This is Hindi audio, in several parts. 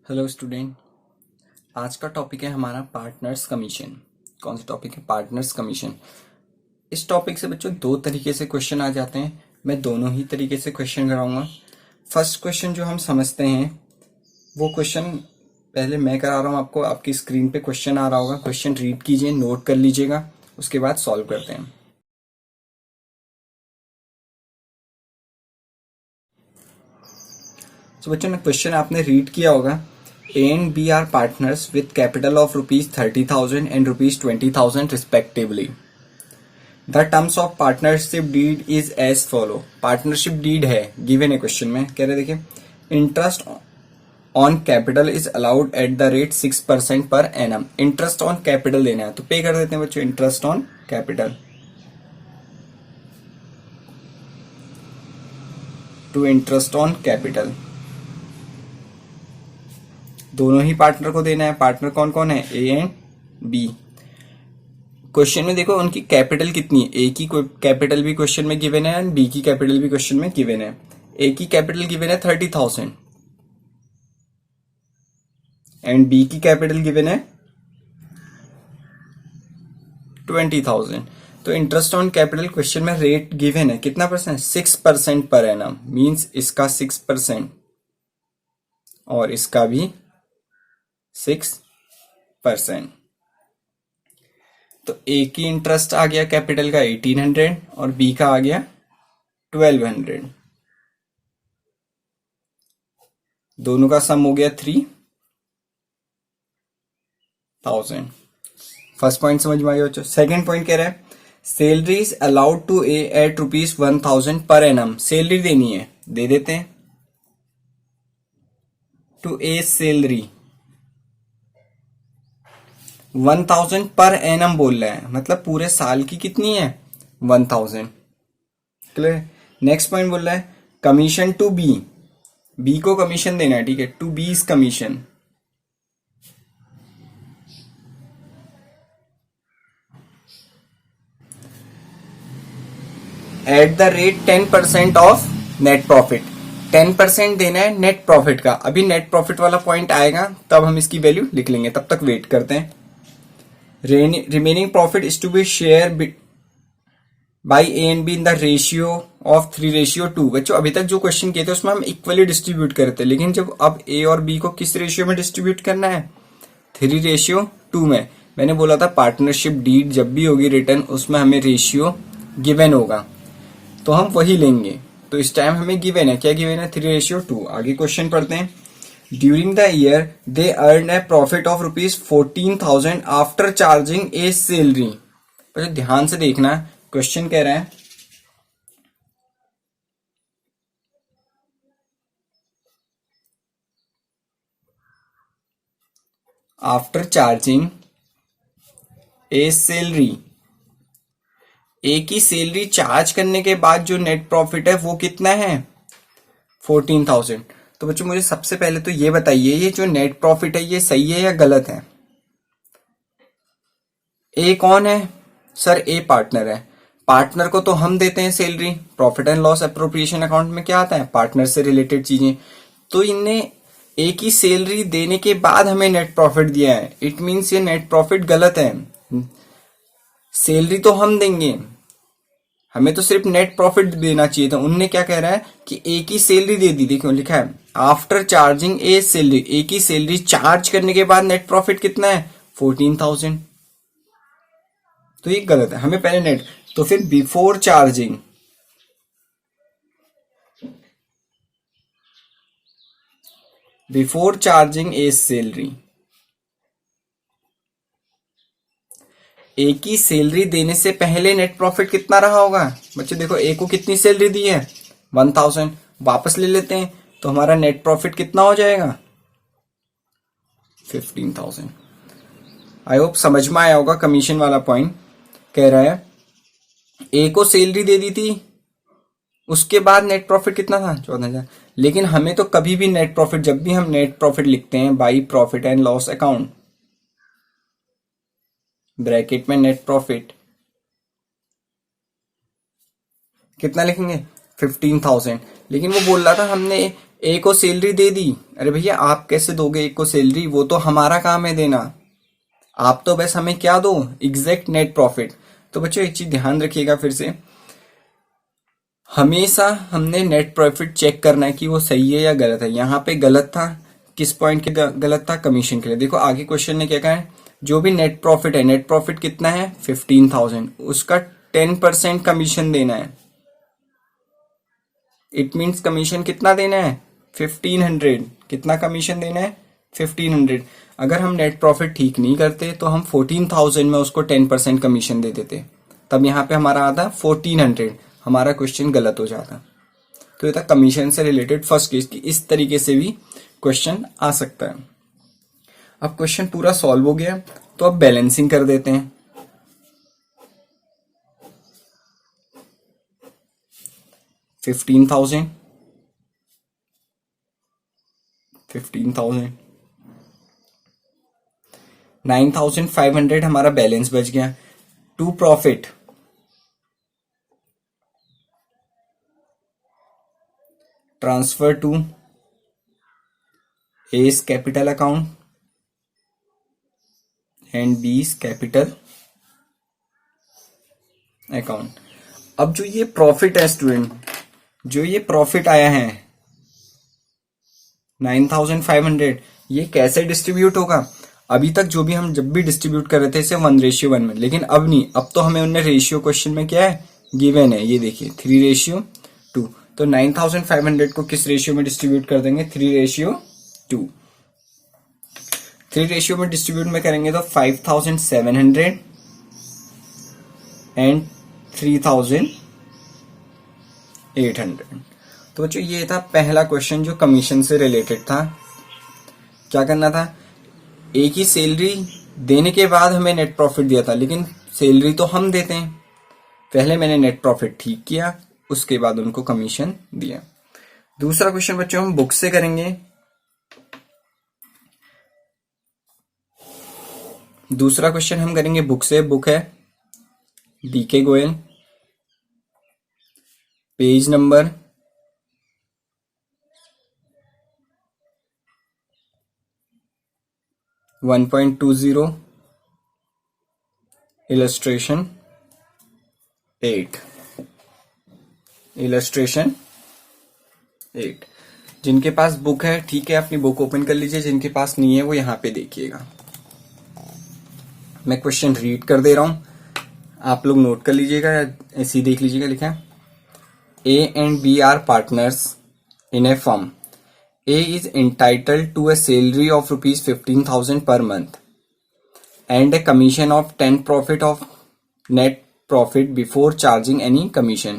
Hello student. आज का टॉपिक है हमारा पार्टनर्स कमीशन। कौन सा टॉपिक है? Partners commission. इस टॉपिक से बच्चों दो तरीके से क्वेश्चन आ जाते हैं। मैं दोनों ही तरीके से क्वेश्चन कराऊंगा। फर्स्ट क्वेश्चन जो हम समझते हैं वो क्वेश्चन पहले मैं करा रहा हूँ आपको। आपकी स्क्रीन पे क्वेश्चन आ रहा होगा, क्वेश्चन रीड कीजिए, नोट कर लीजिएगा, उसके बाद सॉल्व करते हैं। तो बच्चों ने क्वेश्चन आपने रीड किया होगा। A and B are partners with capital of rupees 30,000 and rupees 20,000 respectively. The terms of partnership deed is as follow. Partnership deed है given है क्वेश्चन में। कह रहे देखिए, interest on capital is allowed at the rate 6% per annum. Interest on capital देना है तो पे कर देते हैं बच्चों interest on capital to interest on capital. दोनों ही पार्टनर को देना है। पार्टनर कौन कौन है? A and B. क्वेश्चन में देखो उनकी कैपिटल कितनी है। ए की कैपिटल भी क्वेश्चन में गिवन है एंड बी की कैपिटल भी क्वेश्चन में गिवन है। ए की कैपिटल गिवन है 30,000 एंड बी की कैपिटल गिवन है 20,000। तो इंटरेस्ट ऑन कैपिटल क्वेश्चन में रेट गिवन है कितना परसेंट? 6% per annum. मींस इसका 6% और इसका भी 6%। तो ए की इंटरेस्ट आ गया कैपिटल का 1800 और बी का आ गया 1200। दोनों का सम हो गया 3,000। फर्स्ट पॉइंट समझ में आ गया। सेकंड पॉइंट कह रहा है salary is allowed to A at ₹1,000 per annum. Salary देनी है, दे देते हैं। To A salary 1,000 per annum बोल रहा है, मतलब पूरे साल की कितनी है? 1,000। क्लियर। नेक्स्ट पॉइंट बोल रहा है कमीशन टू बी। बी को कमीशन देना है, ठीक है। To B is commission at the rate 10% of net profit. 10% देना है नेट प्रॉफिट का। अभी नेट प्रॉफिट वाला पॉइंट आएगा तब हम इसकी वैल्यू लिख लेंगे, तब तक वेट करते हैं। Remaining profit is to be share by A and B in the ratio of 3:2। बच्चों अभी तक जो क्वेश्चन किए थे उसमें हम इक्वली डिस्ट्रीब्यूट करते, लेकिन जब अब ए और बी को किस रेशियो में डिस्ट्रीब्यूट करना है? 3:2 में। मैंने बोला था पार्टनरशिप डीड जब भी होगी रिटर्न उसमें हमें रेशियो गिवन होगा, तो हम वही लेंगे। तो इस टाइम हमें गिवन है, क्या गिवन है? 3:2। आगे क्वेश्चन पढ़ते हैं। During the year they earn A profit of ₹14,000 after charging A salary. पर ध्यान से देखना, क्वेश्चन कह रहा है आफ्टर चार्जिंग ए सैलरी। ए की सैलरी चार्ज करने के बाद जो नेट प्रॉफिट है वो कितना है? 14,000। तो बच्चों मुझे सबसे पहले तो ये बताइए, ये जो नेट प्रॉफिट है ये सही है या गलत है? ए कौन है? सर ए पार्टनर है। पार्टनर को तो हम देते हैं salary. Profit and loss appropriation account में क्या आता है? पार्टनर से रिलेटेड चीजें। तो इनने ए की सैलरी देने के बाद हमें नेट प्रॉफिट दिया है। इट मीन्स ये नेट प्रॉफिट गलत है। सैलरी तो हम देंगे, हमें तो सिर्फ नेट प्रॉफिट देना चाहिए था। उनने क्या कह रहा है कि ए की सैलरी दे दी। देखो लिखा है आफ्टर चार्जिंग ए सैलरी। ए की सैलरी चार्ज करने के बाद नेट प्रॉफिट कितना है? 14,000। तो ये गलत है, हमें पहले नेट। तो फिर बिफोर चार्जिंग ए सैलरी। ए की सैलरी देने से पहले नेट प्रॉफिट कितना रहा होगा? बच्चे देखो ए को कितनी सैलरी दी है? 1,000। वापस ले लेते हैं तो हमारा नेट प्रॉफिट कितना हो जाएगा? 15,000। आई होप समझ में आया होगा कमीशन वाला पॉइंट। कह रहा है ए को सैलरी दे दी थी, उसके बाद नेट प्रॉफिट कितना था? 14,000। लेकिन हमें तो कभी भी नेट प्रॉफिट, जब भी हम नेट प्रॉफिट लिखते हैं by profit and loss account, bracket में नेट प्रॉफिट कितना लिखेंगे? 15,000। लेकिन वो बोल रहा था हमने ए को सैलरी दे दी। अरे भैया आप कैसे दोगे ए को सैलरी, वो तो हमारा काम है देना, आप तो बस हमें क्या दो, एग्जैक्ट नेट प्रॉफिट। तो बच्चों एक चीज ध्यान रखिएगा फिर से, हमेशा हमने नेट प्रॉफिट चेक करना है कि वो सही है या गलत है। यहाँ पे गलत था, किस पॉइंट के गलत था, कमीशन के लिए। देखो आगे क्वेश्चन ने क्या कहा है, जो भी नेट प्रॉफिट है, नेट प्रॉफिट कितना है 15,000, उसका 10% कमीशन देना है। इट मीन्स कमीशन कितना देना है 1500। कितना कमीशन देना है 1500। अगर हम नेट प्रॉफिट ठीक नहीं करते तो हम 14,000 में उसको 10% कमीशन दे देते, तब यहाँ पे हमारा आता 1400, हमारा क्वेश्चन गलत हो जाता। तो ये था कमीशन से रिलेटेड फर्स्ट केस की, इस तरीके से भी क्वेश्चन आ सकता है। अब क्वेश्चन पूरा सॉल्व हो गया, तो अब बैलेंसिंग कर देते हैं। $15,000 9,500 हमारा बैलेंस बच गया। To profit transfer to A's capital account and B's capital account. अब जो ये प्रॉफिट है स्टूडेंट, जो ये प्रॉफिट आया है 9,500, ये कैसे डिस्ट्रीब्यूट होगा। अभी तक जो भी हम जब भी डिस्ट्रीब्यूट कर रहे थे इसे 1:1 में, लेकिन अब नहीं, अब तो हमें उन्हें रेशियो क्वेश्चन में क्या है गिवन है, ये देखिए 3:2। तो 9,500 को किस रेशियो में डिस्ट्रीब्यूट कर देंगे 3:2। 3 रेशियो में डिस्ट्रीब्यूट में करेंगे तो 5,700 एंड 3,800। तो बच्चों ये था पहला क्वेश्चन जो कमीशन से रिलेटेड था। क्या करना था, एक ही सैलरी देने के बाद हमें नेट प्रॉफिट दिया था, लेकिन सैलरी तो हम देते हैं। पहले मैंने नेट प्रॉफिट ठीक किया, उसके बाद उनको कमीशन दिया। दूसरा क्वेश्चन बच्चों हम बुक से करेंगे। दूसरा क्वेश्चन हम करेंगे बुक से। बुक है DK Goyal, page number 1.20, illustration 8। Illustration 8। जिनके पास बुक है ठीक है, अपनी बुक ओपन कर लीजिए, जिनके पास नहीं है वो यहां पे देखिएगा। मैं क्वेश्चन रीड कर दे रहा हूं, आप लोग नोट कर लीजिएगा या ऐसे ही देख लीजिएगा। लिखा है A and B are partners in a firm. A is entitled to a salary of rupees 15,000 per month and a commission of 10 profit of net profit before charging any commission.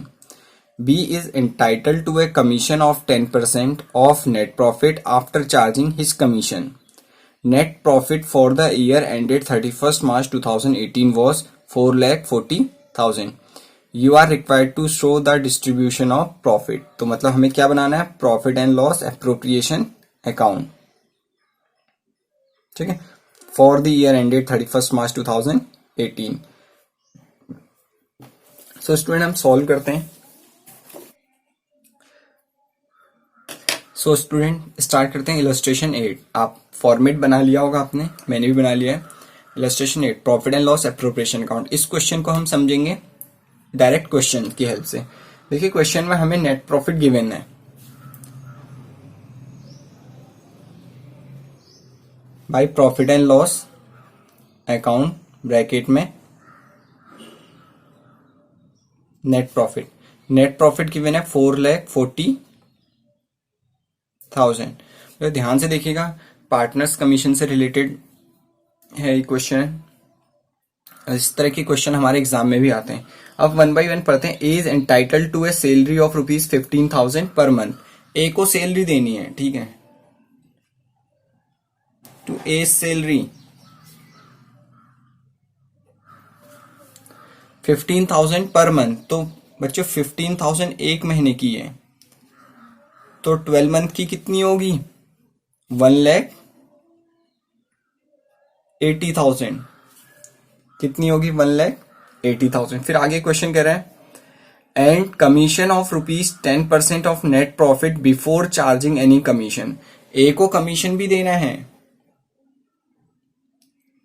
B is entitled to a commission of 10% of net profit after charging his commission. Net profit for the year ended 31st March 2018 was 4,40,000. You are required to show the distribution of profit. तो मतलब हमें क्या बनाना है, profit and loss appropriation account, ठीक है, for the year ended 31st March 2018। So student हम सॉल्व करते हैं। सो स्टूडेंट स्टार्ट करते हैं। इलस्ट्रेशन 8, आप फॉर्मेट बना लिया होगा आपने, मैंने भी बना लिया है। Illustration 8 profit and loss appropriation account. इस क्वेश्चन को हम समझेंगे डायरेक्ट क्वेश्चन की हेल्प से। देखिए क्वेश्चन में हमें नेट प्रॉफिट गिवन है, by profit and loss account bracket में net profit. Net profit given है 4,40,000। तो ध्यान से देखिएगा, पार्टनर्स कमीशन से रिलेटेड है ये क्वेश्चन। इस तरह के क्वेश्चन हमारे एग्जाम में भी आते हैं। अब 1 by 1 पढ़ते हैं। A is entitled to A salary of rupees 15,000 per month. ए को सैलरी देनी है, ठीक है, to A salary 15,000 per month. तो बच्चों 15,000 एक महीने की है, तो 12 मंथ की कितनी होगी 1,80,000। कितनी होगी 1,80,000। फिर आगे क्वेश्चन कह रहा है and commission of ₹10% of net profit before charging any commission. A को कमीशन भी देना है,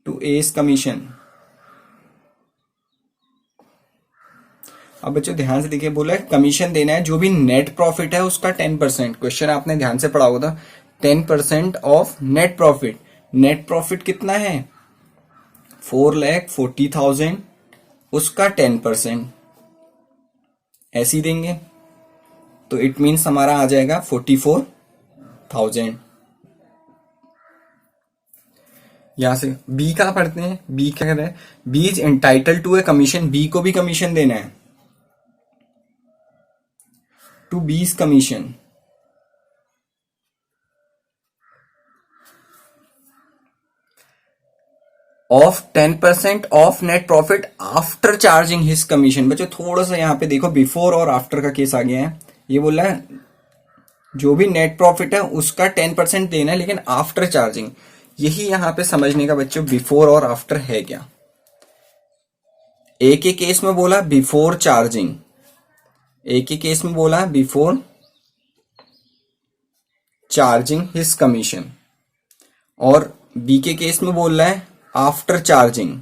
टू एस कमीशन। अब बच्चों ध्यान से देखिए, बोला है कमीशन देना है, जो भी नेट प्रॉफिट है उसका 10%। क्वेश्चन आपने ध्यान से पढ़ा होगा, 10% of net profit. Net profit कितना है? 4,40,000, उसका 10% ऐसे ही देंगे, तो इट मीन्स हमारा आ जाएगा 44,000। यहां से बी का पढ़ते हैं। बी क्या कहते हैं? B is entitle to a commission. B को भी कमीशन देना है, to B's commission. Of 10% of net profit after charging his commission. बच्चों थोड़ा सा यहां पे देखो, बिफोर और आफ्टर का केस आ गया है। ये बोला है जो भी नेट प्रॉफिट है उसका 10% देना है, लेकिन आफ्टर चार्जिंग। यही यहां पे समझने का बच्चों, बिफोर और आफ्टर है क्या। ए के केस में बोला बिफोर चार्जिंग, ए के केस में बोला बिफोर चार्जिंग हिज कमीशन, और बी के केस में बोल रहा है आफ्टर चार्जिंग।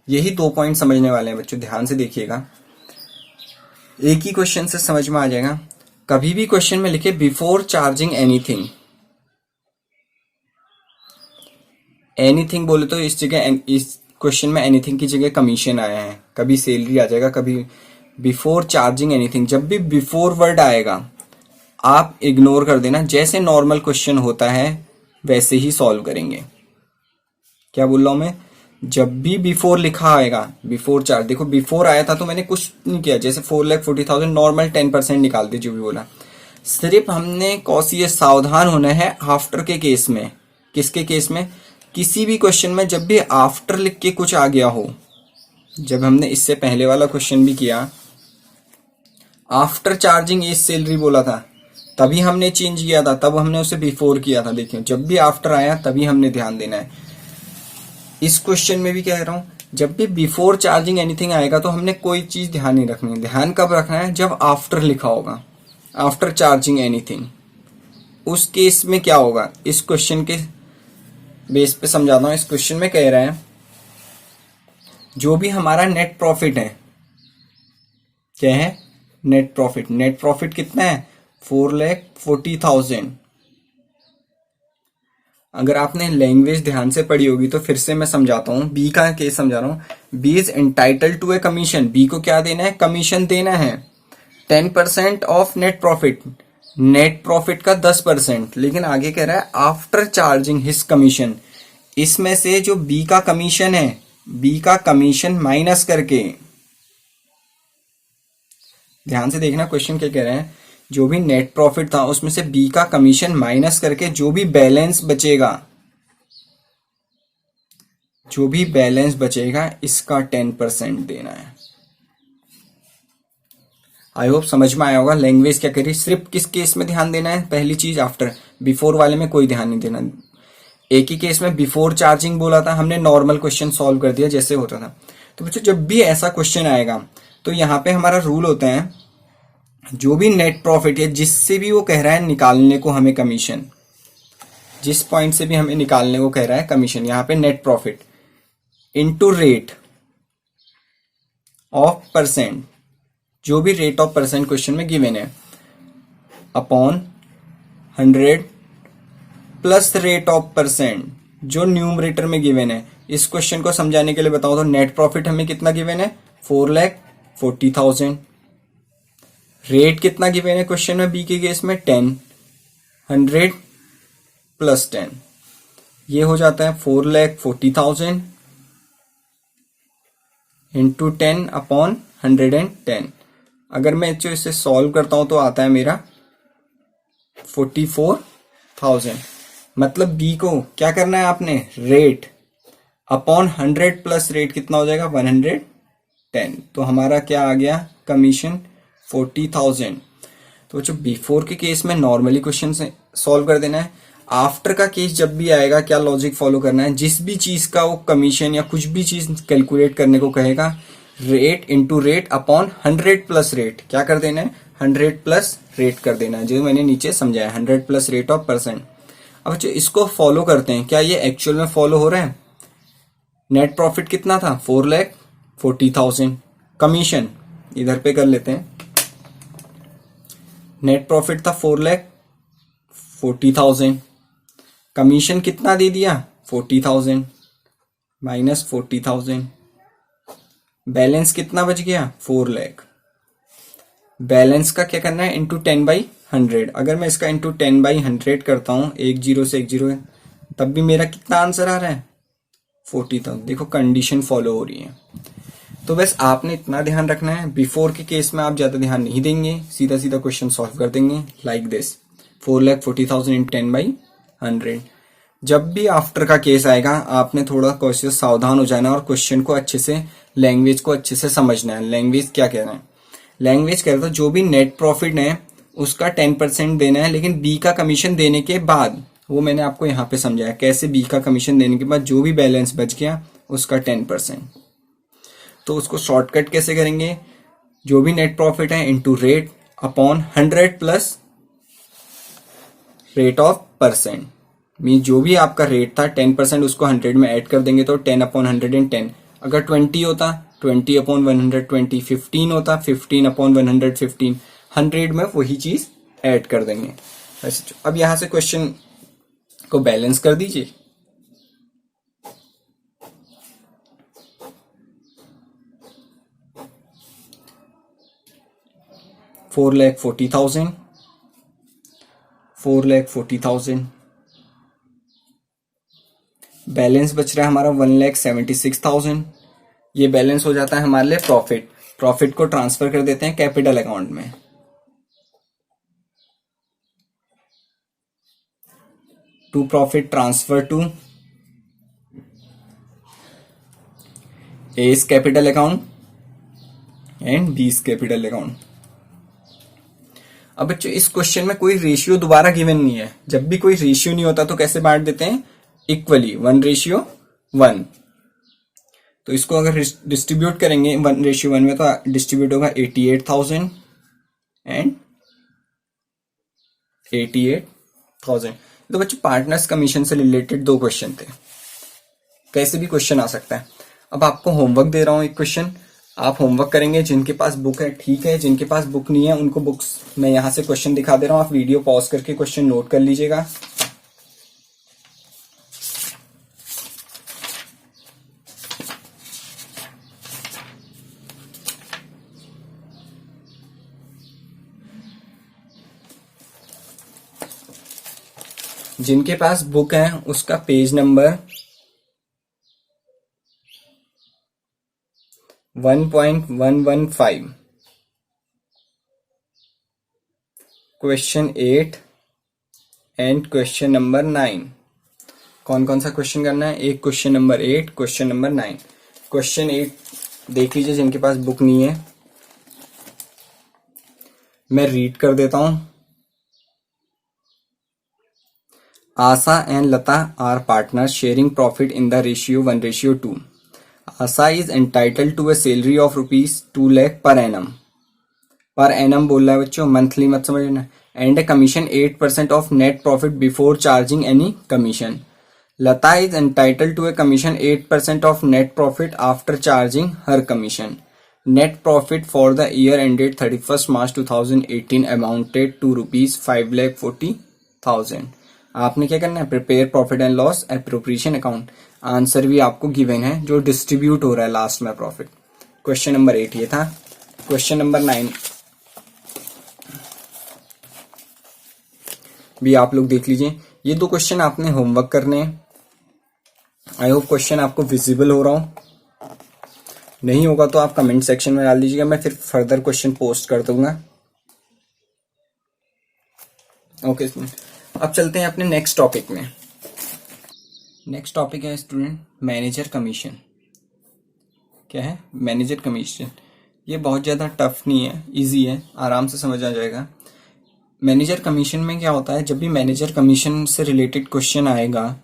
यही 2 पॉइंट समझने वाले हैं बच्चों, ध्यान से देखिएगा, एक ही क्वेश्चन से समझ में आ जाएगा। कभी भी क्वेश्चन में लिखे बिफोर चार्जिंग एनीथिंग, एनीथिंग बोले तो इस जगह, इस क्वेश्चन में एनीथिंग की जगह कमीशन आया है, कभी सैलरी आ जाएगा, कभी बिफोर चार्जिंग एनीथिंग। जब भी बिफोर वर्ड आएगा आप इग्नोर कर देना, जैसे नॉर्मल क्वेश्चन होता है वैसे ही सॉल्व करेंगे। क्या बोल रहा हूं मैं? जब भी बिफोर लिखा आएगा, बिफोर चार्ज, देखो बिफोर आया था तो मैंने कुछ नहीं किया, जैसे 4,40,000 नॉर्मल 10% निकाल दे, जो भी बोला। सिर्फ हमने कौसी सावधान होना है आफ्टर के केस में। किसके केस में? किसी भी क्वेश्चन में जब भी आफ्टर लिख के कुछ आ गया हो, जब हमने इससे पहले वाला क्वेश्चन भी किया, आफ्टर चार्जिंग एज सैलरी बोला था, तभी हमने चेंज किया था, तब हमने उसे बिफोर किया था। देखिए जब भी आफ्टर आया तभी हमने ध्यान देना है। इस क्वेश्चन में भी कह रहा हूं, जब भी बिफोर चार्जिंग एनीथिंग आएगा तो हमने कोई चीज ध्यान नहीं रखनी है। ध्यान कब रखना है? जब आफ्टर लिखा होगा, आफ्टर चार्जिंग एनीथिंग। उस केस में क्या होगा, इस क्वेश्चन के बेस पे समझाता हूं। इस क्वेश्चन में कह रहा है जो भी हमारा नेट प्रॉफिट है, क्या है? Net profit. नेट प्रॉफिट कितना है? 4,40,000। अगर आपने लैंग्वेज ध्यान से पढ़ी होगी तो फिर से मैं समझाता हूं, बी का केस समझा रहा हूं। B is entitle to a commission. B को क्या देना है? कमीशन देना है, 10% of net profit. Net profit का 10%, लेकिन आगे कह रहा है आफ्टर चार्जिंग हिज कमीशन। इसमें से जो बी का कमीशन है, बी का कमीशन माइनस करके, ध्यान से देखना क्वेश्चन क्या कह रहे हैं, जो भी नेट प्रॉफिट था उसमें से बी का कमीशन माइनस करके जो भी बैलेंस बचेगा, जो भी बैलेंस बचेगा इसका 10% देना है। आई होप समझ में आया होगा लैंग्वेज क्या कह रही। सिर्फ किस केस में ध्यान देना है? पहली चीज आफ्टर, बिफोर वाले में कोई ध्यान नहीं देना। एक ही केस में बिफोर चार्जिंग बोला था, हमने नॉर्मल क्वेश्चन सॉल्व कर दिया जैसे होता था। तो बच्चों जब भी ऐसा क्वेश्चन आएगा तो यहां पे हमारा रूल होता है, जो भी नेट प्रॉफिट है, जिससे भी वो कह रहा है निकालने को हमें कमीशन, जिस पॉइंट से भी हमें निकालने को कह रहा है कमीशन, यहां पे net profit into rate of percent, जो भी रेट ऑफ परसेंट क्वेश्चन में गिवन है, upon 100 plus rate of percent जो न्यूमरेटर में गिवन है। इस क्वेश्चन को समझाने के लिए बताओ तो नेट प्रॉफिट हमें कितना गिवन है? 4,40,000। रेट कितना गिवन है क्वेश्चन में बी के केस में? 10, 100 प्लस 10, ये हो जाता है 4,40,000 इंटू 10 अपॉन 110। अगर मैं जो इसे सॉल्व करता हूं तो आता है मेरा 44,000। मतलब बी को क्या करना है आपने? रेट अपॉन 100 प्लस रेट कितना हो जाएगा? 110। तो हमारा क्या आ गया? कमीशन 40,000। तो जो बिफोर के केस में नॉर्मली क्वेश्चन से सॉल्व कर देना है। आफ्टर का केस जब भी आएगा क्या लॉजिक फॉलो करना है, जिस भी चीज का वो कमीशन या कुछ भी चीज कैलकुलेट करने को कहेगा, rate into rate upon 100 plus rate, क्या कर देना है 100 प्लस रेट कर देना है, जो मैंने नीचे समझाया 100 प्लस रेट ऑफ परसेंट। अब जो इसको फॉलो करते हैं, क्या ये एक्चुअल में फॉलो हो रहा है? नेट प्रॉफिट कितना था 4,40,000, कमीशन इधर पे कर लेते हैं, नेट प्रॉफिट था 4,40,000, कमीशन कितना दे दिया 40,000 माइनस 40,000, बैलेंस कितना बच गया 4 लाख। बैलेंस का क्या करना है इंटू 10/100। अगर मैं इसका इंटू 10/100 करता हूं, एक जीरो से एक जीरो है, तब भी मेरा कितना आंसर आ रहा है 40,000। देखो कंडीशन फॉलो हो रही है। तो बस आपने इतना ध्यान रखना है, बिफोर के केस में आप ज्यादा ध्यान नहीं देंगे, सीधा सीधा क्वेश्चन सॉल्व कर देंगे लाइक दिस 4,40,000 इन 10/100। जब भी आफ्टर का केस आएगा आपने थोड़ा कॉशियस सावधान हो जाना और क्वेश्चन को अच्छे से, लैंग्वेज को अच्छे से समझना है। लैंग्वेज क्या कह रहा है, लैंग्वेज कह रहा था जो भी नेट प्रॉफिट है उसका 10% देना है, लेकिन बी का कमीशन देने के बाद, वो मैंने आपको यहाँ पे समझाया कैसे बी का कमीशन देने के बाद जो भी बैलेंस बच गया उसका 10%। तो उसको शॉर्टकट कैसे करेंगे, जो भी नेट प्रॉफिट है into rate upon 100 plus rate of percent, mean जो भी आपका रेट था 10% उसको 100 में ऐड कर देंगे तो 10/110। अगर 20 होता 20/120, 15 होता 15/115, 100 में वही चीज ऐड कर देंगे। अब यहां से क्वेश्चन को बैलेंस कर दीजिए। $4,40,000 बैलेंस बच रहा है हमारा 1,76,000। ये बैलेंस हो जाता है हमारे लिए प्रॉफिट। प्रॉफिट को ट्रांसफर कर देते हैं कैपिटल अकाउंट में। To profit transfer to A's capital account and B's capital account. अब बच्चों इस क्वेश्चन में कोई रेशियो दोबारा गिवन नहीं है। जब भी कोई रेशियो नहीं होता तो कैसे बांट देते हैं, इक्वली 1:1। तो इसको अगर डिस्ट्रीब्यूट करेंगे 1:1 में तो डिस्ट्रीब्यूट होगा 88,000 एंड 88,000। तो बच्चों पार्टनर्स कमीशन से रिलेटेड दो क्वेश्चन थे, कैसे भी क्वेश्चन आ सकता है। अब आपको होमवर्क दे रहा हूं एक क्वेश्चन, आप होमवर्क करेंगे। जिनके पास बुक है ठीक है, जिनके पास बुक नहीं है उनको बुक्स मैं यहां से क्वेश्चन दिखा दे रहा हूं, आप वीडियो पॉज करके क्वेश्चन नोट कर लीजिएगा। जिनके पास बुक है उसका page number 1.115, question 8 and question number 9। कौन कौन सा क्वेश्चन करना है, एक question number 8, question number 9। Question 8 देख लीजिए जिनके पास बुक नहीं है, मैं रीड कर देता हूं। Asa and Lata are partners sharing profit in the ratio 1:2. Asa is entitled to a salary of rupees 2 lakh per annum. Per annum बोल रहा है बच्चों, मंथली मत समझना। And a commission 8% of net profit before charging any commission. Lata is entitled to a commission 8% of net profit after charging her commission. Net profit for the year ended 31st March 2018 amounted to rupees 5,40,000. आपने क्या करना है, prepare profit and loss appropriation account. Answer भी आपको गिवन है जो डिस्ट्रीब्यूट हो रहा है लास्ट में प्रॉफिट। क्वेश्चन नंबर 8 ये था। क्वेश्चन नंबर 9 भी आप लोग देख लीजिए। ये दो क्वेश्चन आपने होमवर्क करने हैं। आई होप क्वेश्चन आपको विजिबल हो रहा हो। नहीं होगा तो आप कमेंट सेक्शन में डाल दीजिएगा, मैं फिर फर्दर क्वेश्चन पोस्ट कर दूंगा। ओके अब चलते हैं अपने नेक्स्ट टॉपिक में। नेक्स्ट टॉपिक है स्टूडेंट मैनेजर कमीशन। क्या है मैनेजर कमीशन? ये बहुत ज़्यादा टफ नहीं है, इजी है, आराम से समझ आ जाएगा। मैनेजर कमीशन में क्या होता है, जब भी मैनेजर कमीशन से रिलेटेड क्वेश्चन आएगा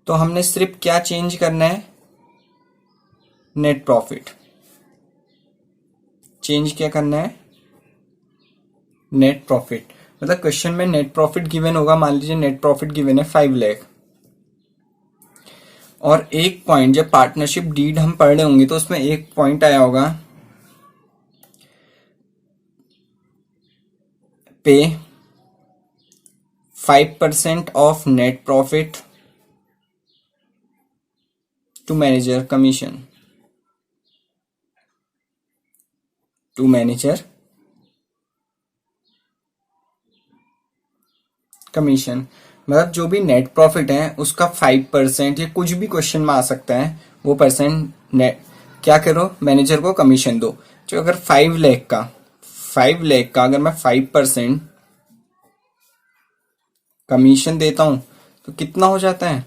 तो हमने सिर्फ क्या चेंज करना है, नेट प्रॉफिट। चेंज क्या करना है, नेट प्रॉफिट। मतलब क्वेश्चन में नेट प्रॉफिट गिवन होगा, मान लीजिए नेट प्रॉफिट गिवन है 5 लाख, और एक पॉइंट जब पार्टनरशिप डीड हम पढ़ रहे होंगे तो उसमें एक पॉइंट आया होगा, pay 5% of net profit to manager commission, to manager commission. मतलब जो भी नेट प्रॉफिट है उसका 5% या कुछ भी क्वेश्चन में आ सकता है, वो परसेंट नेट क्या करो, मैनेजर को कमीशन दो। जो अगर 5 लाख का अगर मैं 5% कमीशन देता हूं तो कितना हो जाता है,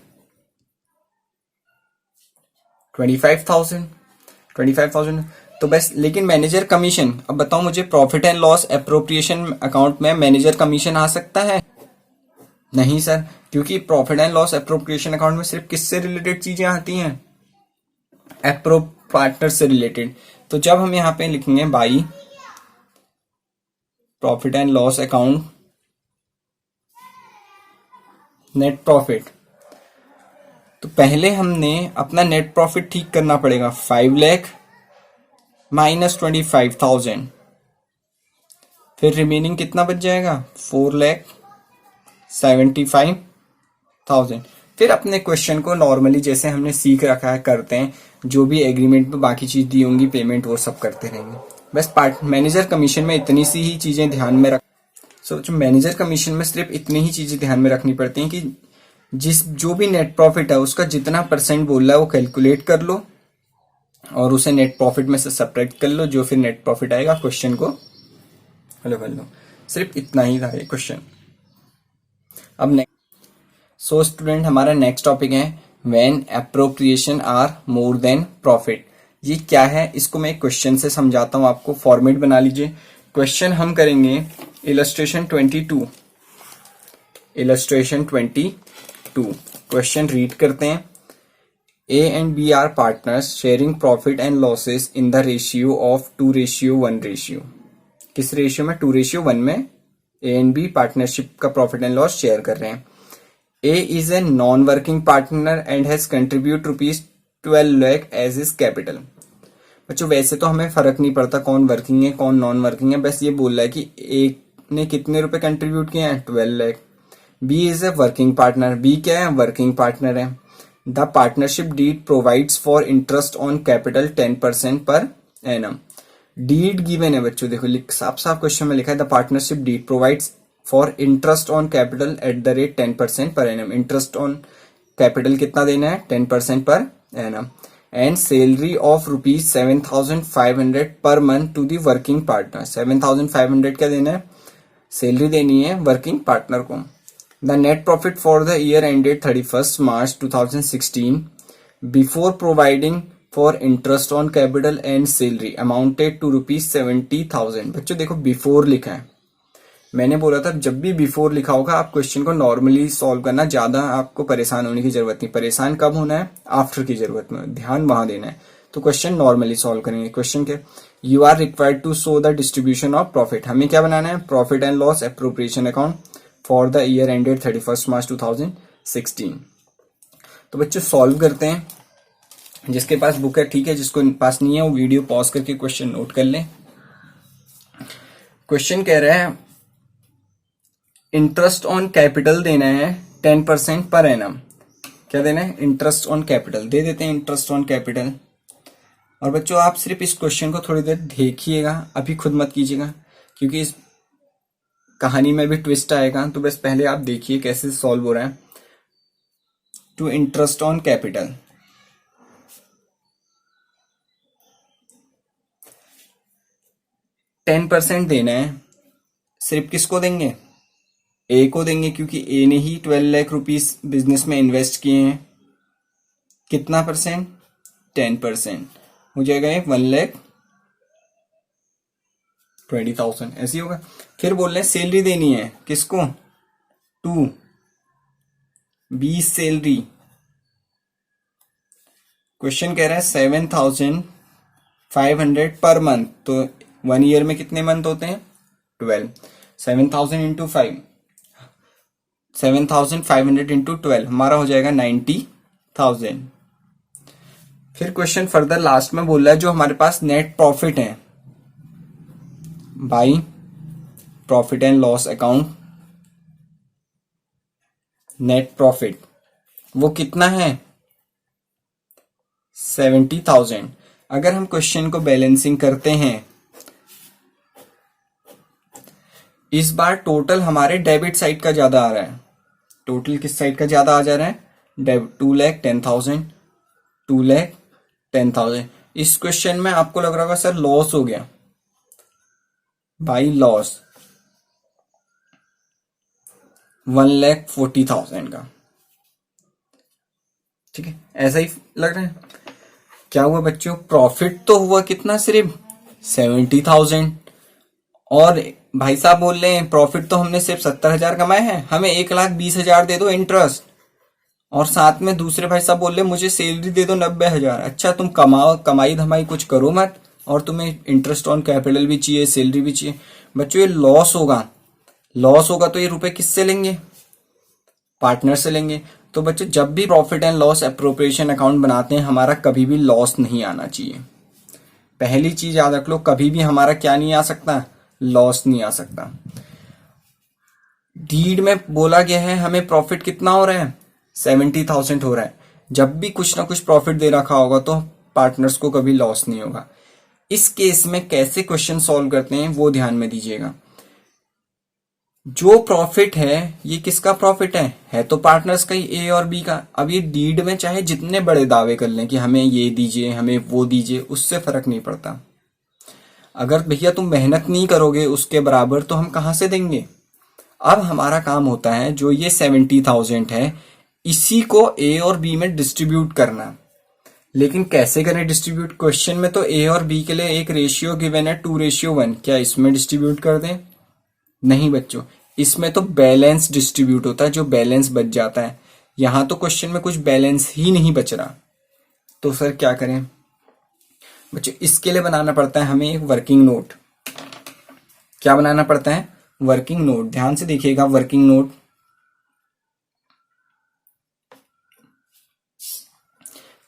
25,000। तो बस, लेकिन मैनेजर कमीशन, अब बताओ मुझे profit and loss appropriation account में मैनेजर कमीशन आ सकता है? नहीं सर, क्योंकि profit and loss appropriation account में सिर्फ किससे रिलेटेड चीजें आती हैं, एप्रो पार्टनर से रिलेटेड। तो जब हम यहां पे लिखेंगे by profit and loss account net profit, तो पहले हमने अपना नेट प्रॉफिट ठीक करना पड़ेगा, 5 लाख माइनस 25,000, फिर रिमेनिंग कितना बच जाएगा, 4,75,000। फिर अपने क्वेश्चन को नॉर्मली जैसे हमने सीख रखा है करते हैं, जो भी एग्रीमेंट में बाकी चीज दी होंगी पेमेंट वो सब करते रहेंगे। बस मैनेजर कमीशन में इतनी सी ही चीजें ध्यान में जो मैनेजर कमीशन में सिर्फ इतनी ही चीजें ध्यान में रखनी पड़ती हैं कि जो भी नेट प्रॉफिट है उसका जितना परसेंट बोल रहा है वो कैलकुलेट कर लो और उसे नेट प्रॉफिट में से सब्ट्रैक्ट कर लो, जो फिर नेट प्रॉफिट आएगा क्वेश्चन को हल कर लो। सिर्फ इतना ही था ये क्वेश्चन। अब नेक्स्ट, सो स्टूडेंट हमारा नेक्स्ट टॉपिक है when appropriation are more than profit. ये क्या है, इसको मैं एक क्वेश्चन से समझाता हूं आपको। फॉर्मेट बना लीजिए। क्वेश्चन हम करेंगे इलस्ट्रेशन 22। इलस्ट्रेशन 22 क्वेश्चन रीड करते हैं। A and B are partners sharing profit and losses in the ratio of 2:1 ratio। किस रेशियो में, 2:1 में A and B पार्टनरशिप का प्रॉफिट एंड लॉस शेयर कर रहे हैं। A is a non-working partner and has contribute ₹12 lakh as his capital। बच्चों वैसे तो हमें फर्क नहीं पड़ता कौन वर्किंग है कौन नॉन वर्किंग है, बस ये बोल रहा है कि एक ने कितने रुपए कंट्रीब्यूट किए हैं, 12 lakh. B is a working partner, B क्या है, वर्किंग पार्टनर है। The partnership deed provides for interest on capital 10% per annum. Deed given है बच्चों, देखो साफ साफ क्वेश्चन में लिखा है the partnership deed provides for interest on capital at the rate 10% per annum. Interest on capital कितना देना है, 10% per annum. And salary of ₹7,500 per month to the working partner. 7,500 क्या देना है, सैलरी देनी है वर्किंग पार्टनर को। The net profit for the year ended 31 March 2016 before providing for interest on capital and salary amounted to ₹70,000। बच्चों देखो बिफोर लिखा है, मैंने बोला था जब भी बिफोर लिखा होगा आप क्वेश्चन को नॉर्मली सॉल्व करना, ज्यादा आपको परेशान होने की जरूरत नहीं। परेशान कब होना है, आफ्टर की जरूरत में, ध्यान वहां देना है। तो क्वेश्चन नॉर्मली सॉल्व करेंगे। क्वेश्चन के you are required to show the distribution of profit. हमें क्या बनाना है, profit and loss appropriation account for the year ended 31 March 2016। तो बच्चों सॉल्व करते हैं। जिसके पास बुक है ठीक है, जिसको पास नहीं है वो वीडियो पॉज करके क्वेश्चन नोट कर लें। क्वेश्चन कह रहा है इंटरेस्ट ऑन कैपिटल देना है 10% पर एनम। क्या देना है, इंटरेस्ट ऑन कैपिटल दे देते हैं, इंटरेस्ट ऑन कैपिटल। और बच्चों आप सिर्फ इस क्वेश्चन को थोड़ी देर देखिएगा, अभी खुद मत कीजिएगा क्योंकि इस कहानी में भी ट्विस्ट आएगा। तो बस पहले आप देखिए कैसे सॉल्व हो रहा है। टू इंटरेस्ट ऑन कैपिटल, %10 देना है। सिर्फ किसको देंगे, ए को देंगे क्योंकि ए ने ही 12 लाख रुपीस बिजनेस में इन्वेस्ट किए हैं। कितना परसेंट, 10% हो जाएगा, 1 लाख 20,000 ऐसे ही होगा। फिर बोल रहे हैं सैलरी देनी है किसको, टू 20 सैलरी। क्वेश्चन कह रहा है 7,500 पर मंथ, तो 1 ईयर में कितने मंथ होते हैं 12। 7,000 इंटू 5, 7,500 इंटू 12 हमारा हो जाएगा 90,000। फिर क्वेश्चन फर्दर लास्ट में बोल रहा है जो हमारे पास नेट प्रॉफिट है by profit and loss account, net profit वो कितना है 70,000। अगर हम क्वेश्चन को बैलेंसिंग करते हैं, इस बार टोटल हमारे डेबिट साइड का ज्यादा आ रहा है। टोटल किस साइड का ज्यादा आ जा रहा है, 2,10,000, 2,10,000। इस क्वेश्चन में आपको लग रहा होगा सर लॉस हो गया, बाई लॉस 1,40,000 का, ठीक है ऐसा ही लग रहा है। क्या हुआ बच्चों, प्रॉफिट तो हुआ कितना सिर्फ 70,000, और भाई साहब बोल रहे हैं प्रॉफिट तो हमने सिर्फ 70,000 कमाए हैं, हमें 1,20,000 दे दो इंटरेस्ट, और साथ में दूसरे भाई साहब बोल रहे हैं मुझे सैलरी दे दो 90,000। अच्छा तुम कमाओ, कमाई धमाई कुछ करो मत, और तुम्हें इंटरेस्ट ऑन कैपिटल भी चाहिए, सैलरी भी चाहिए। बच्चों ये लॉस होगा, लॉस होगा तो ये रुपए किससे लेंगे, पार्टनर से लेंगे। तो बच्चों जब भी profit and loss appropriation account बनाते हैं हमारा कभी भी लॉस नहीं आना चाहिए। पहली चीज याद रख लो, कभी भी हमारा क्या नहीं आ सकता, लॉस नहीं आ सकता। डीड में बोला गया है हमें प्रॉफिट कितना हो रहा है 70,000 हो रहा है। जब भी कुछ ना कुछ प्रॉफिट दे रखा होगा तो पार्टनर्स को कभी लॉस नहीं होगा। इस केस में कैसे क्वेश्चन सॉल्व करते हैं वो ध्यान में दीजिएगा। जो प्रॉफिट है ये किसका प्रॉफिट है तो पार्टनर्स का ही, ए और बी का। अब ये डीड में चाहे जितने बड़े दावे कर लें कि हमें ये दीजिए हमें वो दीजिए, उससे फर्क नहीं पड़ता। अगर भैया तुम मेहनत नहीं करोगे उसके बराबर तो हम कहां से देंगे। अब हमारा काम होता है जो ये 70,000 है इसी को ए और बी में डिस्ट्रीब्यूट करना। लेकिन कैसे करें डिस्ट्रीब्यूट, क्वेश्चन में तो ए और बी के लिए एक रेशियो गिवन है 2:1। क्या इसमें डिस्ट्रीब्यूट कर दें, नहीं बच्चों, इसमें तो बैलेंस डिस्ट्रीब्यूट होता है, जो बैलेंस बच जाता है। यहां तो क्वेश्चन में कुछ बैलेंस ही नहीं बच रहा, तो सर क्या करें बच्चों। इसके लिए बनाना पड़ता है हमें एक वर्किंग नोट। क्या बनाना पड़ता है, वर्किंग नोट। ध्यान से देखिएगा वर्किंग नोट।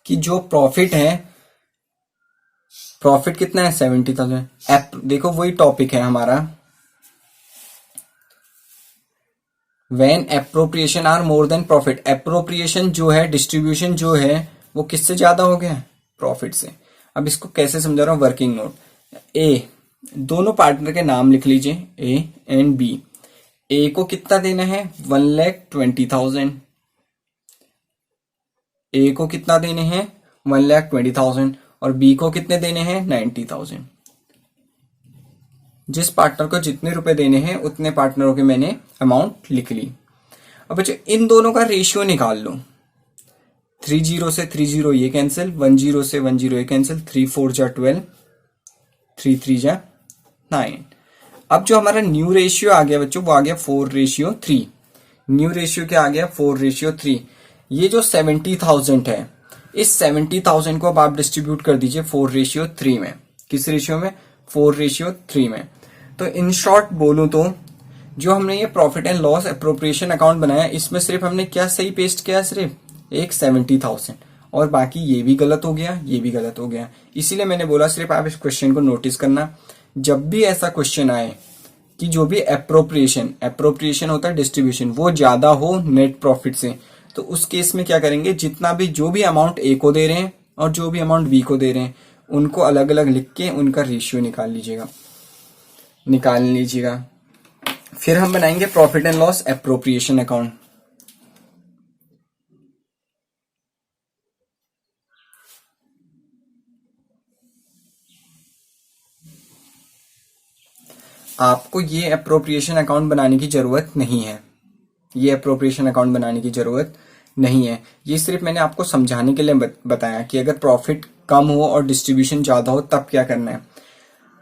कि जो प्रॉफिट है, प्रॉफिट कितना है 70,000। देखो वही टॉपिक है हमारा, when appropriation are more than profit. Appropriation जो है, डिस्ट्रीब्यूशन जो है वो किससे ज्यादा हो गया, प्रॉफिट से। अब इसको कैसे समझा रहा हूं, वर्किंग नोट। ए, दोनों पार्टनर के नाम लिख लीजिए, ए एंड बी। ए को कितना देना है 1,20,000। ए को कितना देने हैं 1,20,000 और बी को कितने देने हैं 90,000। जिस पार्टनर को जितने रुपए देने हैं उतने पार्टनरों के मैंने अमाउंट लिख ली। अब बच्चों इन दोनों का रेशियो निकाल लो। 30 से 30 ये कैंसिल, 10 से 10 ये कैंसिल, 3 4 जा 12, 3 3 जा 9। अब जो हमारा न्यू रेशियो आ गया बच्चों वो आ गया 4:3। न्यू रेशियो क्या आ गया 4:3। ये जो 70,000 है इस 70,000 को अब आप डिस्ट्रीब्यूट कर दीजिए 4:3 में। किस रेशियो में, 4:3 में। तो इन शॉर्ट बोलूं तो जो हमने ये profit and loss appropriation account बनाया इसमें सिर्फ हमने क्या सही पेस्ट किया, सिर्फ एक 70,000, और बाकी ये भी गलत हो गया ये भी गलत हो गया। इसीलिए मैंने बोला सिर्फ आप इस क्वेश्चन को नोटिस करना। जब भी ऐसा क्वेश्चन आए कि जो भी एप्रोप्रिएशन होता है डिस्ट्रीब्यूशन वो ज्यादा हो नेट प्रॉफिट से, तो उस केस में क्या करेंगे, जितना भी जो भी अमाउंट ए को दे रहे हैं और जो भी अमाउंट बी को दे रहे हैं उनको अलग अलग लिख के उनका रेशियो निकाल लीजिएगा। फिर हम बनाएंगे profit and loss appropriation account. आपको ये एप्रोप्रिएशन अकाउंट बनाने की जरूरत नहीं है, ये एप्रोप्रिएशन अकाउंट बनाने की जरूरत नहीं है। ये सिर्फ मैंने आपको समझाने के लिए बताया कि अगर प्रॉफिट कम हो और डिस्ट्रीब्यूशन ज्यादा हो तब क्या करना है।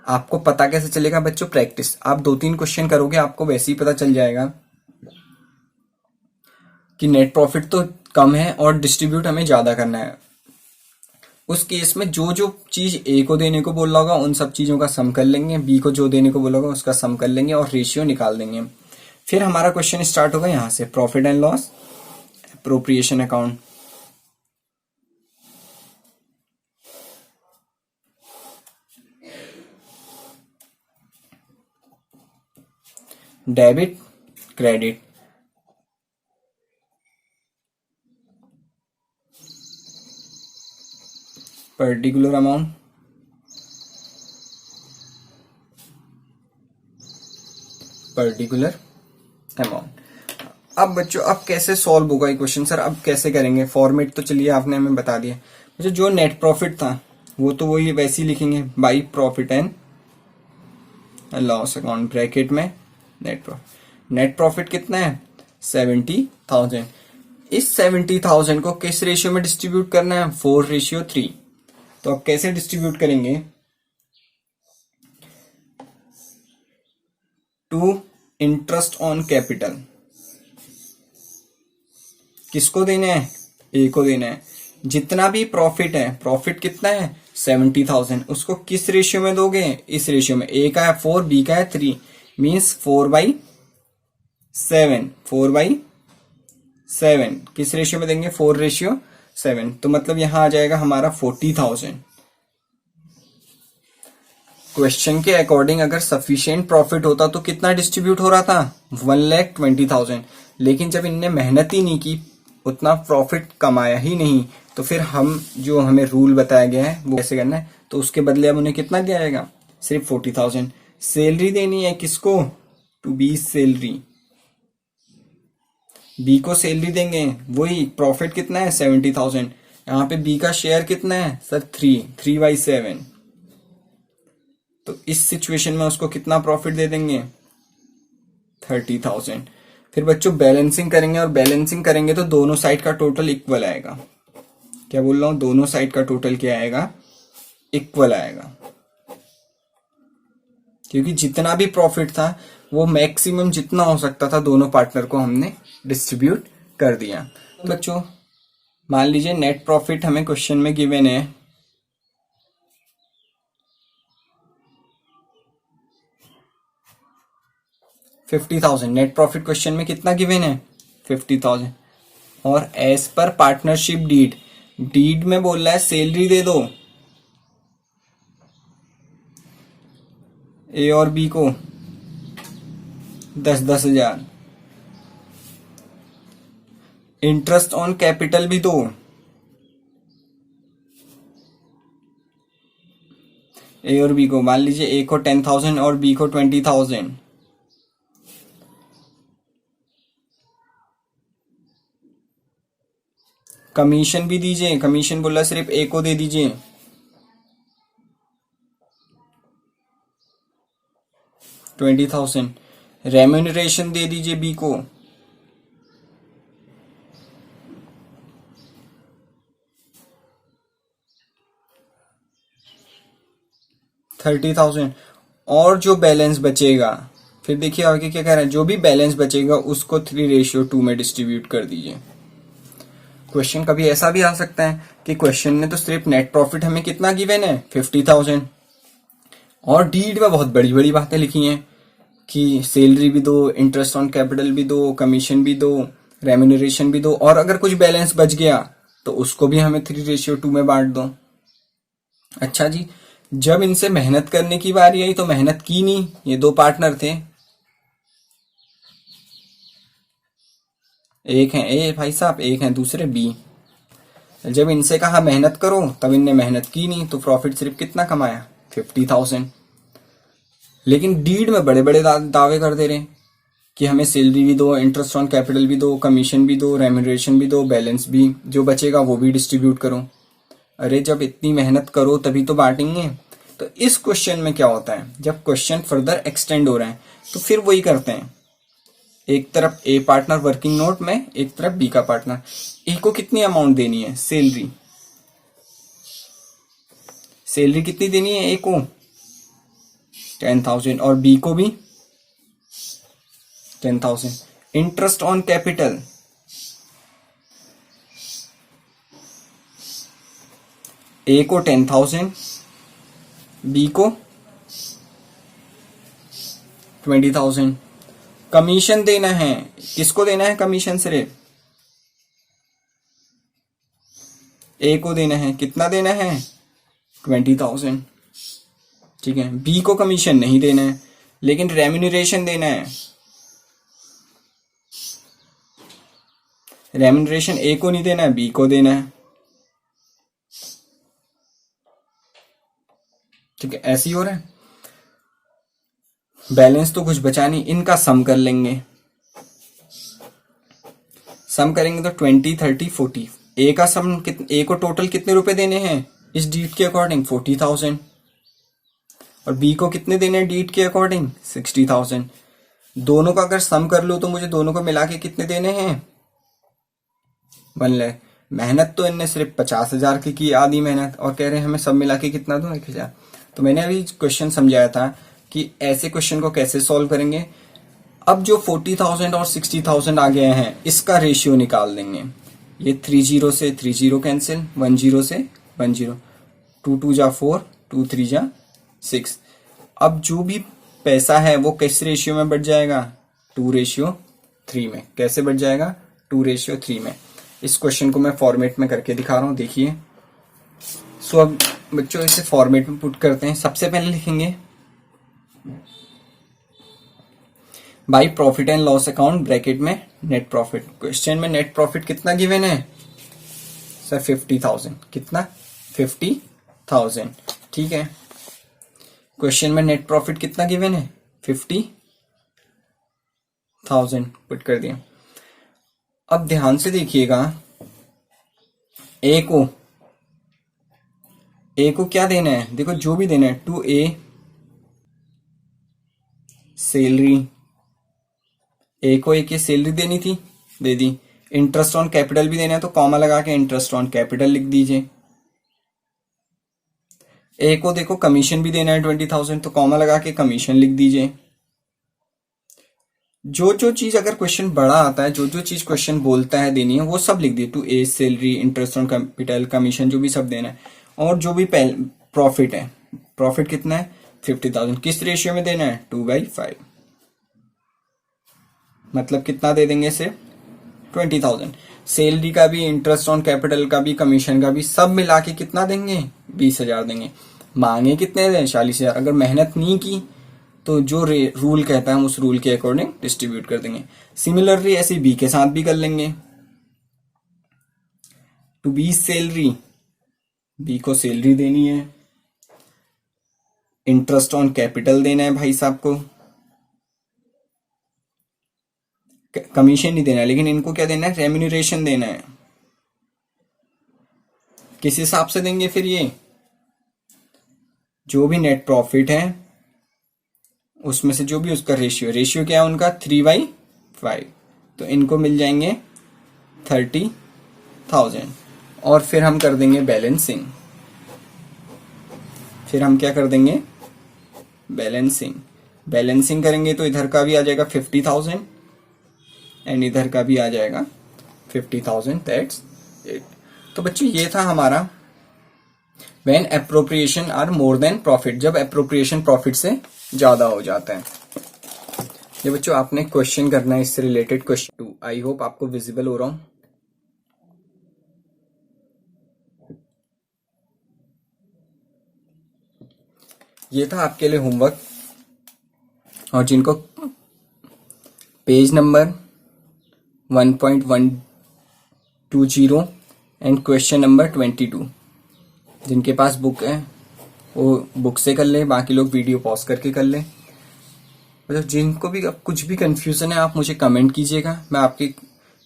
आपको पता कैसे चलेगा बच्चों? प्रैक्टिस। आप 2-3 क्वेश्चन करोगे आपको वैसे ही पता चल जाएगा कि नेट प्रॉफिट तो कम है और डिस्ट्रीब्यूट हमें ज्यादा करना है। उस केस में जो जो चीज ए को देने को बोला होगा उन सब चीजों का सम कर लेंगे, बी को जो देने को बोला होगा उसका सम कर लेंगे और रेशियो निकाल देंगे। फिर हमारा क्वेश्चन स्टार्ट होगा यहां से, profit and loss appropriation account. Debit credit, particular amount, particular amount. अब बच्चों अब कैसे सॉल्व होगा ये क्वेश्चन? सर अब कैसे करेंगे? फॉर्मेट तो चलिए आपने हमें बता दिया। बच्चों जो नेट प्रॉफिट था वो तो वही वैसे ही लिखेंगे, by profit and loss account bracket में नेट प्रॉफिट। नेट प्रॉफिट कितना है? 70,000। इस 70,000 को किस रेशियो में डिस्ट्रीब्यूट करना है? 4:3। तो अब कैसे डिस्ट्रीब्यूट करेंगे? To interest on capital. किसको देना है? ए को देना है। जितना भी प्रॉफिट है, प्रॉफिट कितना है? 70,000। उसको किस रेशियो में दोगे? इस रेशियो में। ए का है 4, बी का है 3, मीन्स 4/7। 4/7 किस रेशियो में देंगे? 4:7। तो मतलब यहां आ जाएगा हमारा 40,000। क्वेश्चन के अकॉर्डिंग अगर सफिशिएंट प्रॉफिट होता तो कितना डिस्ट्रीब्यूट हो रहा था? 1,20,000। लेकिन जब इनने मेहनत ही नहीं की, उतना प्रॉफिट कमाया ही नहीं, तो फिर हम जो हमें रूल बताया गया है वो कैसे करना है, तो उसके बदले अब उन्हें कितना दिया जाएगा? सिर्फ 40,000। सैलरी देनी है किसको? To B salary. बी को सैलरी देंगे, वही प्रॉफिट कितना है? 70,000। यहाँ पे बी का शेयर कितना है? सर 3/7। तो इस सिचुएशन में उसको कितना प्रॉफिट दे देंगे? 30,000। फिर बच्चों बैलेंसिंग करेंगे, और बैलेंसिंग करेंगे तो दोनों साइड का टोटल इक्वल आएगा। क्या बोल रहा हूं? दोनों साइड का टोटल क्या आएगा? इक्वल आएगा। क्योंकि जितना भी प्रॉफिट था वो मैक्सिमम जितना हो सकता था दोनों पार्टनर को हमने डिस्ट्रीब्यूट कर दिया। तो बच्चों मान लीजिए नेट प्रॉफिट हमें क्वेश्चन में गिवन है 50,000। नेट प्रॉफिट क्वेश्चन में कितना गिवन है? 50,000। और as per partnership deed, deed में बोल रहा है सैलरी दे दो ए और बी को 10,000। इंटरेस्ट ऑन कैपिटल भी दो। ए और बी को, मान लीजिए ए को 10,000 और बी को 20,000। कमीशन भी दीजिए, कमीशन बोला सिर्फ ए को दे दीजिए। $20,000। रेम्यूनरेशन दे दीजिए बी को। $30,000। और जो बैलेंस बचेगा, फिर देखिए आगे क्या कह रहा है, जो भी बैलेंस बचेगा उसको 3:2 में डिस्ट्रीब्यूट कर दीजिए। क्वेश्चन कभी ऐसा भी आ सकता है कि क्वेश्चन ने तो सिर्फ नेट प्रॉफिट हमें कितना गिवन है? 50,000। और डीड में बहुत बड़ी बड़ी बातें लिखी हैं कि सैलरी भी दो, इंटरेस्ट ऑन कैपिटल भी दो, कमीशन भी दो, रेम्यूनरेशन भी दो, और अगर कुछ बैलेंस बच गया तो उसको भी हमें 3:2 में बांट दो। अच्छा जी, जब इनसे मेहनत करने की बारी आई तो मेहनत की नहीं, ये दो पार्टनर थे, एक है ए भाई साहब, एक है दूसरे बी। जब इनसे कहा मेहनत करो तब इनने मेहनत की नहीं, तो प्रॉफिट सिर्फ कितना कमाया? 50,000। लेकिन डीड में बड़े बड़े दावे कर दे रहे हैं कि हमें सैलरी भी दो, इंटरेस्ट ऑन कैपिटल भी दो, कमीशन भी दो, रेम्यूनरेशन भी दो, बैलेंस भी जो बचेगा वो भी डिस्ट्रीब्यूट करो। अरे जब इतनी मेहनत करो तभी तो बांटेंगे। तो इस क्वेश्चन में क्या होता है, जब क्वेश्चन फर्दर एक्सटेंड हो रहा है तो फिर वही करते हैं, एक तरफ ए पार्टनर वर्किंग नोट में, एक तरफ बी का पार्टनर। ए को कितनी अमाउंट देनी है? सैलरी। सैलरी कितनी देनी है ए को? 10,000 और बी को भी 10,000। इंटरेस्ट ऑन कैपिटल ए को 10,000, बी को 20,000। कमीशन देना है, किसको देना है कमीशन? सिर्फ ए को देना है। कितना देना है? 20,000। ठीक है, बी को कमीशन नहीं देना है, लेकिन रेम्यूनरेशन देना है। रेम्यूनरेशन ए को नहीं देना है, बी को देना है। ठीक है, ऐसे ही हो रहा है। बैलेंस तो कुछ बचा नहीं, इनका सम कर लेंगे। सम करेंगे तो 20, 30, 40। ए का सम ए को टोटल कितने रुपए देने हैं इस डीट के अकॉर्डिंग? 40,000। और बी को कितने देने हैं डीट के अकॉर्डिंग? 60,000। दोनों का अगर सम कर लो तो मुझे दोनों को मिला के कितने देने हैं? 1 लाख। मेहनत तो इनने सिर्फ 50,000 की आधी मेहनत, और कह रहे हैं हमें सब मिला के कितना दो? 1,000। तो मैंने अभी क्वेश्चन समझाया था कि ऐसे क्वेश्चन को कैसे सॉल्व करेंगे। अब जो 40,000 और 60,000 आ गए हैं, इसका रेशियो निकाल देंगे। ये 30 से 30 कैंसिल, 10 से 10, 2 2 जा 4, 2 3 जा 6। अब जो भी पैसा है वो किस रेशियो में बढ़ जाएगा? 2:3 में। कैसे बढ़ जाएगा? 2:3 में। इस क्वेश्चन को मैं फॉर्मेट में करके दिखा रहा हूं, देखिए। सो अब बच्चों इसे फॉर्मेट में पुट करते हैं। सबसे पहले लिखेंगे by profit and loss account bracket में नेट प्रॉफिट। क्वेश्चन में नेट प्रॉफिट कितना गिवन है सर? 50,000। कितना? 50,000। ठीक है, क्वेश्चन में नेट प्रॉफिट कितना गिवन है? 50,000 पुट कर दिया। अब ध्यान से देखिएगा, ए को क्या देना है? देखो जो भी देना है, टू ए सैलरी। ए को एक सैलरी देनी थी, दे दी। इंटरेस्ट ऑन कैपिटल भी देना है तो कॉमा लगा के इंटरेस्ट ऑन कैपिटल लिख दीजिए। ए को देखो कमीशन भी देना है 20,000 तो कॉमा लगा के कमीशन लिख दीजिए। जो चीज अगर क्वेश्चन बड़ा आता है, जो चीज क्वेश्चन बोलता है देनी है, वो सब लिख दिए। To A salary, interest on capital, commission, जो भी सब देना है। और जो भी प्रॉफिट है, प्रॉफिट कितना है? 50,000। किस रेशियो में देना है? 2/5। मतलब कितना दे देंगे इसे? 20,000। सैलरी का भी, इंटरेस्ट ऑन कैपिटल का भी, कमीशन का भी, सब मिला के कितना देंगे? 20,000 देंगे। मांगे कितने दें? 40,000। अगर मेहनत नहीं की तो जो रूल कहता है हम उस रूल के अकॉर्डिंग डिस्ट्रीब्यूट कर देंगे। सिमिलरली ऐसे बी के साथ भी कर लेंगे। टू बी सैलरी, बी को सैलरी देनी है। इंटरेस्ट ऑन कैपिटल देना है भाई साहब को। कमीशन नहीं देना है, लेकिन इनको क्या देना है? रेम्यूनरेशन देना है। किस हिसाब से देंगे फिर? ये जो भी नेट प्रॉफिट है उसमें से जो भी उसका रेशियो क्या है उनका? 3/5। तो इनको मिल जाएंगे 30,000। और फिर हम कर देंगे बैलेंसिंग। फिर हम क्या कर देंगे? बैलेंसिंग करेंगे तो इधर का भी आ जाएगा 50,000 एंड इधर का भी आ जाएगा 50,000। That's it. तो बच्चों ये था हमारा when appropriation are more than profit, जब एप्रोप्रिएशन प्रॉफिट से ज्यादा हो जाता है। ये बच्चों आपने क्वेश्चन करना है इससे रिलेटेड, क्वेश्चन 2। आई होप आपको विजिबल हो रहा हूं। ये था आपके लिए होमवर्क, और जिनको page number 1.120 and question number 22 जिनके पास बुक है वो बुक से कर ले, बाकी लोग वीडियो पॉज करके कर ले। मतलब जिनको भी अब कुछ भी कंफ्यूजन है आप मुझे कमेंट कीजिएगा, मैं आपकी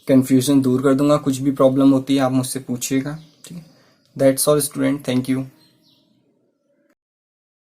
कंफ्यूजन दूर कर दूंगा। कुछ भी प्रॉब्लम होती है आप मुझसे पूछिएगा। ठीक है, that's all student, thank you.